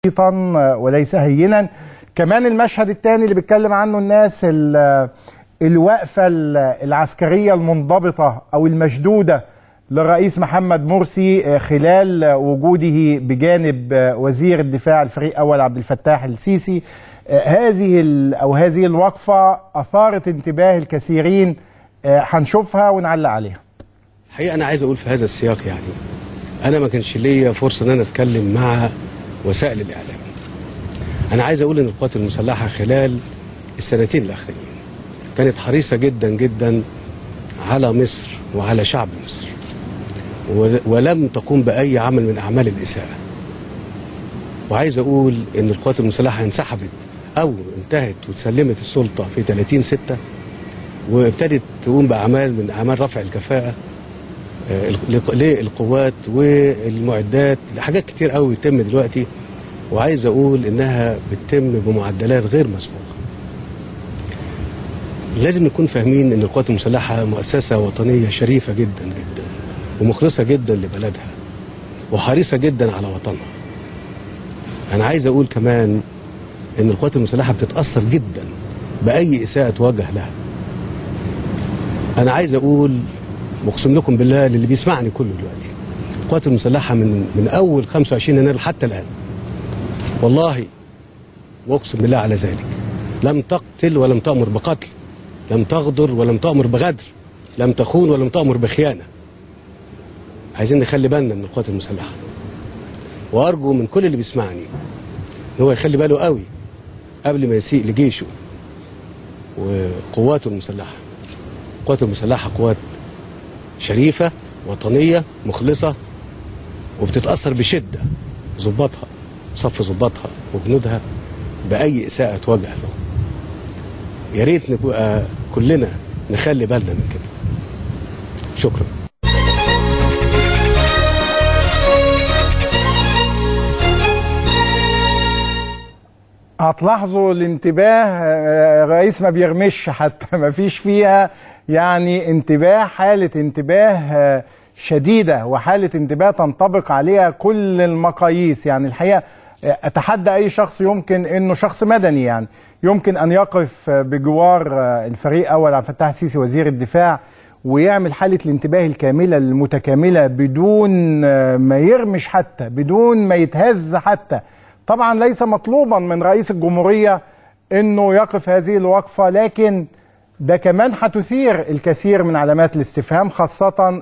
بسيطا وليس هينا. كمان المشهد الثاني اللي بيتكلم عنه الناس الوقفة العسكرية المنضبطة أو المشدودة للرئيس محمد مرسي خلال وجوده بجانب وزير الدفاع الفريق أول عبد الفتاح السيسي. هذه الوقفة أثارت انتباه الكثيرين، هنشوفها ونعلق عليها. الحقيقة أنا عايز أقول في هذا السياق، أنا ما كانش ليا فرصة أن أنا أتكلم مع وسائل الإعلام. أنا عايز أقول أن القوات المسلحة خلال السنتين الأخرين كانت حريصة جدا جدا على مصر وعلى شعب مصر، ولم تقوم بأي عمل من أعمال الإساءة. وعايز أقول أن القوات المسلحة انسحبت أو انتهت وتسلمت السلطة في 30/6، وابتدت تقوم بأعمال من أعمال رفع الكفاءة للقوات والمعدات، حاجات كتير قوي بتتم دلوقتي. وعايز أقول إنها بتتم بمعدلات غير مسبوقة. لازم نكون فاهمين إن القوات المسلحة مؤسسة وطنية شريفة جدا جدا، ومخلصة جدا لبلدها، وحريصة جدا على وطنها. أنا عايز أقول كمان إن القوات المسلحة بتتأثر جدا بأي إساءة توجه لها. أنا عايز أقول، مقسم لكم بالله للي بيسمعني كله دلوقتي، القوات المسلحة من أول 25 يناير حتى الآن، والله واقسم بالله على ذلك، لم تقتل ولم تأمر بقتل، لم تغدر ولم تأمر بغدر، لم تخون ولم تأمر بخيانة. عايزين نخلي بالنا من القوات المسلحة، وأرجو من كل اللي بيسمعني إن هو يخلي باله قوي قبل ما يسيء لجيشه وقواته المسلحة. القوات المسلحة قوات شريفة وطنية مخلصة، وبتتأثر بشدة ضباطها، صف ضباطها وجنودها، بأي إساءة توجه له. يا ريت نبقى كلنا نخلي بالنا من كده. شكرا. هتلاحظوا الانتباه، رئيس ما بيرمش حتى، ما فيش فيها انتباه، حالة انتباه شديدة، وحالة انتباه تنطبق عليها كل المقاييس. الحقيقة أتحدى أي شخص، يمكن أنه شخص مدني يمكن أن يقف بجوار الفريق أول عبد الفتاح السيسي وزير الدفاع ويعمل حالة الانتباه الكاملة المتكاملة بدون ما يرمش حتى، بدون ما يتهز حتى. طبعا ليس مطلوبا من رئيس الجمهورية أنه يقف هذه الوقفة، لكن ده كمان هتثير الكثير من علامات الاستفهام، خاصة